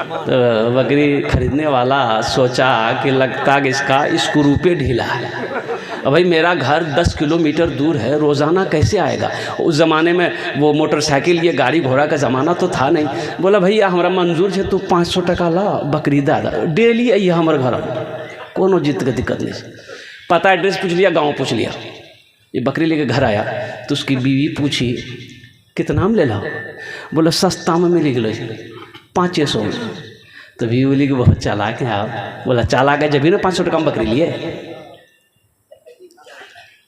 तो बकरी खरीदने वाला सोचा कि लगता कि इसका स्क्रू पे ढीला है, अब भाई मेरा घर 10 किलोमीटर दूर है, रोज़ाना कैसे आएगा? उस ज़माने में वो मोटरसाइकिल, ये गाड़ी घोड़ा का ज़माना तो था नहीं। बोला भैया हमारा मंजूर है, तू 500 टका ला, बकरी दादा डेली आइए हमारे घर, कोनो जित का दिक्कत नहीं। पता एड्रेस पूछ लिया, गाँव पूछ लिया, ये बकरी लेके घर आया तो उसकी बीवी पूछी कितना में ले ला? बोला सस्ता में मिल गए 500 में। तो बीवी बोली कि बहुत चालाक है आप। बोला चालाक है जब भी ना 500 टका में बकरी लिए।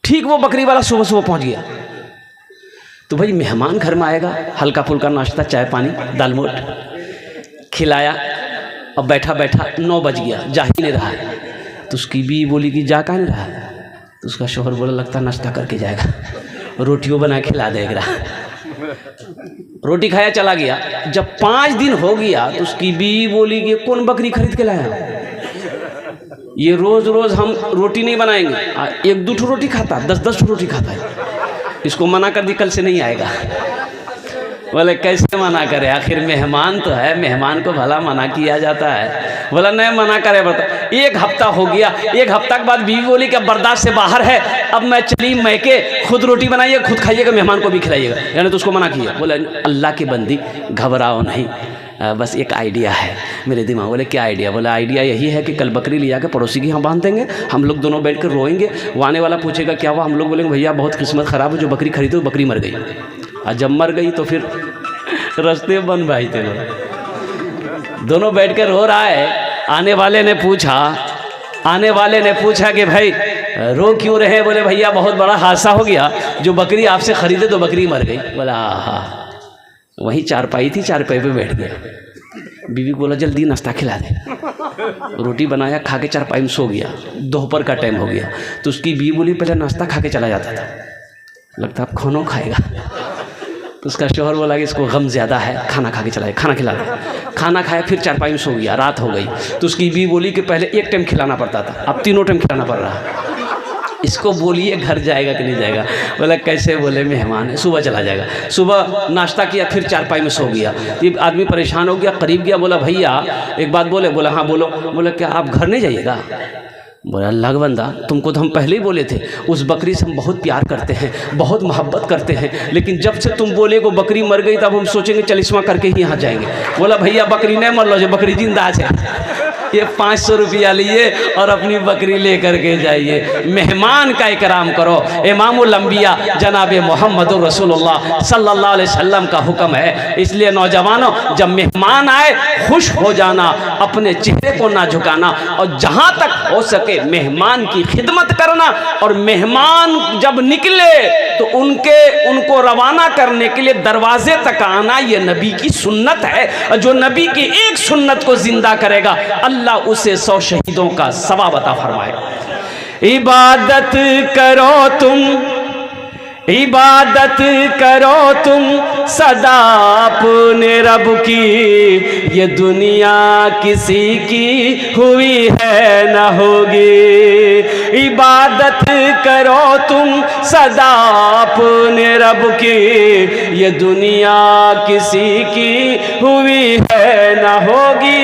ठीक वो बकरी वाला सुबह सुबह पहुंच गया, तो भाई मेहमान घर में आएगा, हल्का फुल्का नाश्ता, चाय पानी, दाल मोट खिलाया। अब बैठा बैठा 9 बज गया, जा ही नहीं रहा। तो उसकी बीवी बोली कि जा कहाँ नहीं रहा? तो उसका शोहर बोला लगता नाश्ता करके जाएगा, रोटियों बना के ला देगा। रोटी खाया चला गया। जब 5 दिन हो गया तो उसकी बीवी बोली कि कौन बकरी खरीद के लाया? ये रोज़ रोज़ हम रोटी नहीं बनाएंगे, 1-2 रोटी खाता, 10-10 रोटी खाता है, इसको मना कर दी कल से नहीं आएगा। बोले कैसे मना करे, आखिर मेहमान तो है, मेहमान को भला मना किया जाता है? बोला नहीं मना करे। बता 1 हफ्ता हो गया, 1 हफ्ता के बाद बीवी बोली कि अब बर्दाश्त से बाहर है, अब मैं चली मैके, खुद रोटी बनाइए, खुद खाइएगा, मेहमान को भी खिलाइएगा, यानी तो उसको मना किया। बोले अल्लाह की बंदी घबराओ नहीं, बस एक आइडिया है मेरे दिमाग। बोले क्या आइडिया? बोला आइडिया यही है कि कल बकरी ले जाकर पड़ोसी की यहाँ बांध देंगे, हम लोग दोनों बैठ कर रोएंगे, वो आने वाला पूछेगा क्या हुआ, हम लोग बोलेंगे भैया बहुत किस्मत ख़राब है, जो बकरी खरीदे वो बकरी मर गई। और जब मर गई तो फिर रास्ते बन भाई थे, दोनों बैठ कर रो रहा है। आने वाले ने पूछा कि भाई रो क्यों रहे? बोले भैया बहुत बड़ा हादसा हो गया, जो बकरी आपसे खरीदे तो बकरी मर गई। बोला हाँ, वहीं चारपाई थी, चारपाई पे बैठ गया। बीवी बोला जल्दी नाश्ता खिला दे। रोटी बनाया, खा के चारपाई में सो गया। दोपहर का टाइम हो गया तो उसकी बीवी बोली पहले नाश्ता खा के चला जाता था, लगता अब खाना खाएगा। तो उसका शौहर बोला कि इसको गम ज़्यादा है, खाना खा के चलाए, खाना खिला दे। खाना खाया, फिर चारपाई में सो गया, रात हो गई। तो उसकी बीवी बोली कि पहले 1 टाइम खिलाना पड़ता था, अब 3 टाइम खिलाना पड़ रहा है। इसको बोलिए घर जाएगा कि नहीं जाएगा। बोला कैसे? बोले मेहमान है, सुबह चला जाएगा। सुबह नाश्ता किया, फिर चारपाई में सो गया। ये आदमी परेशान हो गया, करीब गया, बोला भैया एक बात बोले। बोला हाँ बोलो। बोला क्या आप घर नहीं जाइएगा? बोला अल्लाह का बंदा, तुमको तो हम पहले ही बोले थे, उस बकरी से हम बहुत प्यार करते हैं, बहुत मोहब्बत करते हैं, लेकिन जब से तुम बोले वो बकरी मर गई तब हम सोचेंगे चलिस्मा करके ही यहाँ जाएंगे। बोला भैया बकरी नहीं मर लो, जो बकरी जिंदा है। ये 500 रुपया लिए और अपनी बकरी लेकर के जाइए। मेहमान का इकराम करो। इमामुल अंबिया जनाब मोहम्मद रसूलुल्लाह सल्लल्लाहु अलैहि वसल्लम का हुक्म है। इसलिए नौजवानों, जब मेहमान आए खुश हो जाना, अपने चेहरे को ना झुकाना, और जहाँ तक हो सके मेहमान की खिदमत करना। और मेहमान जब निकले तो उनको रवाना करने के लिए दरवाजे तक आना, ये नबी की सुन्नत है। और जो नबी की एक सुन्नत को जिंदा करेगा अल्लाह उसे 100 शहीदों का सवाब अता फरमाए। इबादत करो तुम, इबादत करो तुम सदा अपने रब की, ये दुनिया किसी की हुई है न होगी। इबादत करो तुम सदा अपने रब की, ये दुनिया किसी की हुई है न होगी।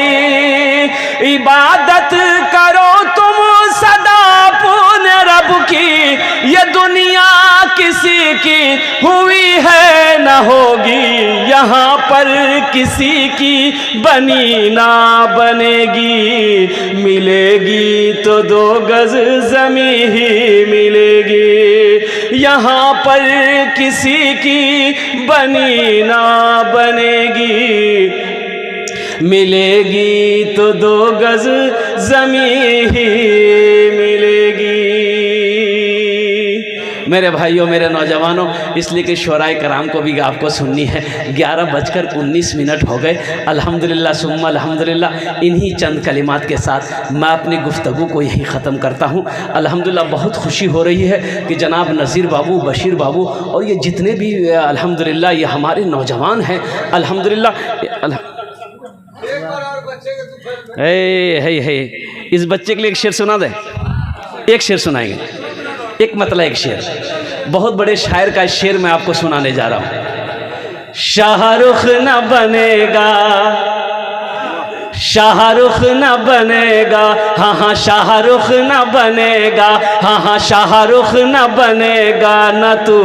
इबादत करो तुम सदा अपने रब की, ये दुनिया किसी की हुई है न होगी। यहाँ पर किसी की बनी ना बनेगी, मिलेगी तो 2 गज ज़मीं ही मिलेगी। यहाँ पर किसी की बनी ना बनेगी, मिलेगी तो 2 गज ज़मीं ही मिलेगी। मेरे भाइयों, मेरे नौजवानों, इसलिए कि शोराए कराम को भी आपको सुननी है। 11:19 हो गए। अल्हम्दुलिल्लाह सुम्मा अल्हम्दुलिल्लाह। इन्हीं चंद कलिमात के साथ मैं अपनी गुफ्तगू को यहीं ख़त्म करता हूँ। अल्हम्दुलिल्लाह बहुत खुशी हो रही है कि जनाब नज़ीर बाबू, बशीर बाबू और ये जितने भी अल्हम्दुलिल्लाह ये हमारे नौजवान हैं, अल्हम्दुलिल्लाह। है इस बच्चे के लिए एक शेर सुना दे। एक शेर सुनाएंगे, एक मतलब एक शेर। बहुत बड़े शायर का शेर मैं आपको सुनाने जा रहा हूँ। शाहरुख न बनेगा, शाहरुख न बनेगा, हाँ हाँ शाहरुख न बनेगा, हाँ हाँ शाहरुख न बनेगा, न तू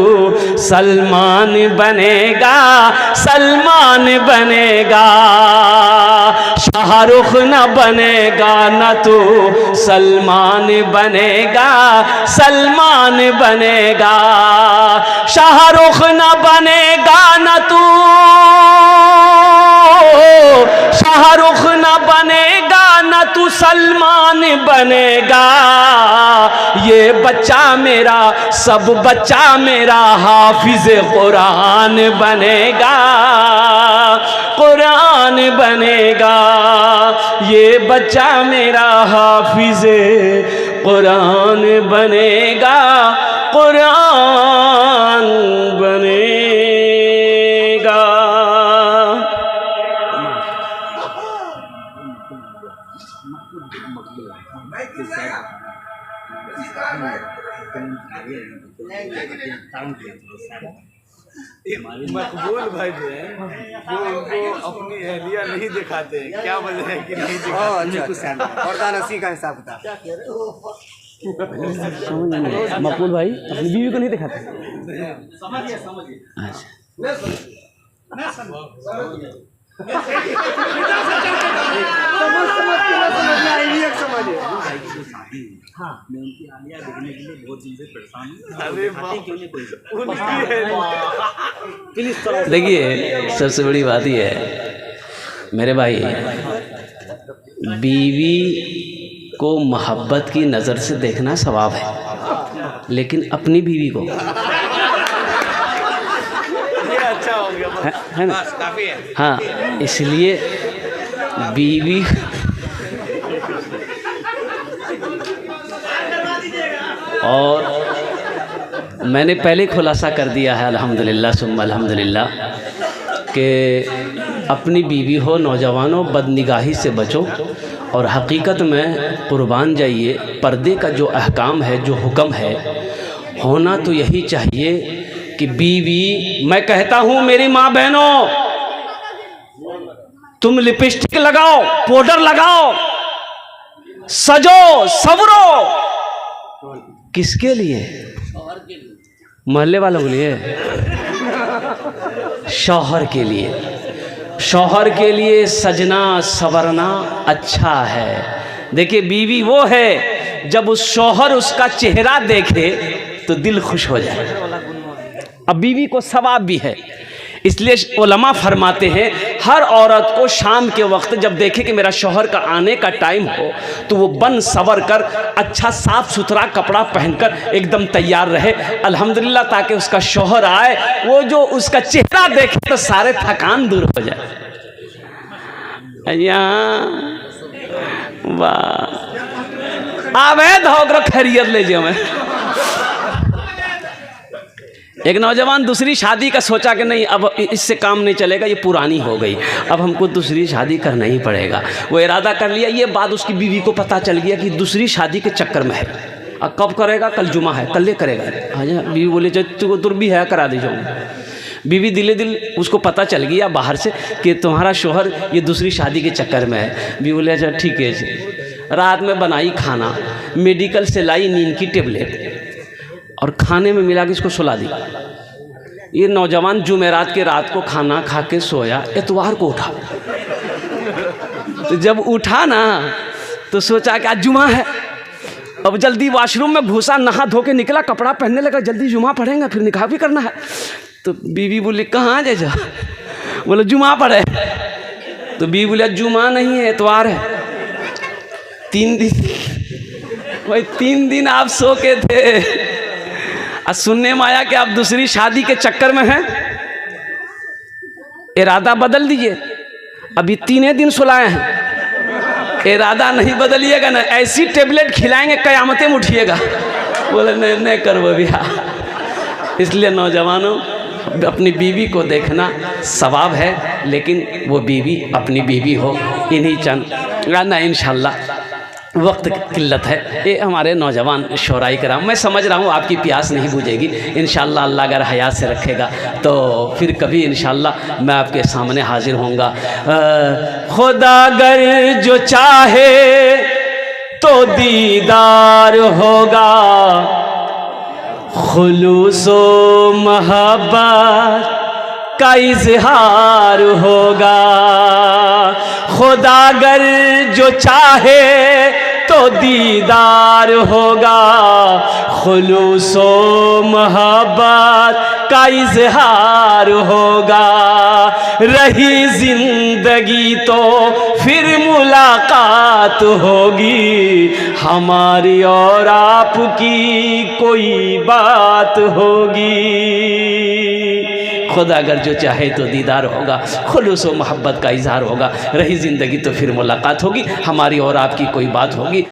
सलमान बनेगा, सलमान बनेगा। शाहरुख न बनेगा, न तू सलमान बनेगा, सलमान बनेगा। शाहरुख न बनेगा, न तू शाहरुख न बनेगा, न तू सलमान बनेगा। ये बच्चा मेरा, सब बच्चा मेरा हाफिज कुरान बनेगा, कुरान बनेगा। ये बच्चा मेरा हाफिज कुरान बनेगा, कुरान बनेगा। मकबूल भाई जो है वो उनको अपनी एहलिया नहीं दिखाते, क्या वजह है कि नहीं दिखाते? और दानसी का हिसाब किताब मकबूल भाई अपनी बीवी को नहीं दिखाते। हाँ, मैं उनकी आलिया देखने के लिए बहुत दिन से परेशान हूँ। देखिए सबसे बड़ी बात ये है मेरे भाई, बीवी को मोहब्बत की नज़र से देखना सवाब है, लेकिन अपनी बीवी को अच्छा हो गया, है ना? काफी है। हाँ, इसलिए बीवी और मैंने पहले खुलासा कर दिया है अल्हम्दुलिल्लाह सुम्मा अल्हम्दुलिल्लाह कि अपनी बीवी हो, नौजवानों बदनिगाही से बचो और हकीकत में कुर्बान जाइए, पर्दे का जो अहकाम है, जो हुक्म है, होना तो यही चाहिए कि बीवी, मैं कहता हूँ मेरी माँ बहनों, तुम लिपस्टिक लगाओ, पाउडर लगाओ, सजो सवरो, किसके लिए? मोहल्ले वालों के लिए, शौहर के लिए। शौहर के लिए सजना सवरना अच्छा है। देखिए, बीवी वो है जब उस शौहर उसका चेहरा देखे तो दिल खुश हो जाए। अब बीवी को सवाब भी है, इसलिए उलमा फरमाते हैं हर औरत को शाम के वक्त जब देखे कि मेरा शौहर का आने का टाइम हो तो वो बन सवर कर अच्छा साफ सुथरा कपड़ा पहनकर एकदम तैयार रहे, अल्हम्दुलिल्लाह, ताकि उसका शौहर आए, वो जो उसका चेहरा देखे तो सारे थकान दूर हो जाए। वाह, आवे धोकरो खैरियत ले जाओ। मैं एक नौजवान दूसरी शादी का सोचा कि नहीं, अब इससे काम नहीं चलेगा, ये पुरानी हो गई, अब हमको दूसरी शादी करना ही पड़ेगा। वो इरादा कर लिया। ये बात उसकी बीवी को पता चल गया कि दूसरी शादी के चक्कर में है। अब कब करेगा? कल जुमा है, कल ले करेगा। हाँ जी, बीवी बोले जो तुर भी है करा दीजिए। बीवी दिले दिल उसको पता चल गया बाहर से कि तुम्हारा शौहर ये दूसरी शादी के चक्कर में है। बीवी बोले अच्छा ठीक है जी। रात में बनाई खाना, मेडिकल से लाई नींद की टेबलेट और खाने में मिला के इसको सुला दी। ये नौजवान जुमेरात के रात को खाना खा के सोया, इतवार को उठा। तो जब उठा ना तो सोचा कि आज जुमा है। अब जल्दी वॉशरूम में घुसा, नहा धो के निकला, कपड़ा पहनने लगा, जल्दी जुमा पढ़ेंगे फिर निकाह भी करना है। तो बीवी बोली कहाँ जाए? बोले जुमा पढ़े। तो बीवी बोले जुमा नहीं है, इतवार है। 3 दिन भाई 3 दिन आप सो के थे, आज सुनने में आया कि आप दूसरी शादी के चक्कर में हैं। इरादा बदल दीजिए, अभी 3 दिन सुलाए हैं, इरादा नहीं बदलिएगा ना, ऐसी टेबलेट खिलाएंगे कयामतें में उठिएगा। बोले नहीं नहीं करो भैया। इसलिए नौजवानों, अपनी बीवी को देखना सवाब है, लेकिन वो बीवी अपनी बीवी हो। इन्हीं चंद ना इंशाल्लाह, वक्त की किल्लत है। ये हमारे नौजवान शोराई कराम, मैं समझ रहा हूँ आपकी प्यास नहीं बुझेगी। इंशाल्लाह अल्लाह अगर हयात से रखेगा तो फिर कभी इंशाल्लाह मैं आपके सामने हाजिर होऊंगा। खुदा अगर जो चाहे तो दीदार होगा, खुलूसो मोहब्बत का इजहार होगा। खुदा अगर जो चाहे तो दीदार होगा, खुलूसो मोहब्बत का इजहार होगा। रही जिंदगी तो फिर मुलाकात होगी, हमारी और आपकी कोई बात होगी। खुदा अगर जो चाहे तो दीदार होगा, खुलूस व मोहब्बत का इजहार होगा। रही ज़िंदगी तो फिर मुलाकात होगी, हमारी और आपकी कोई बात होगी।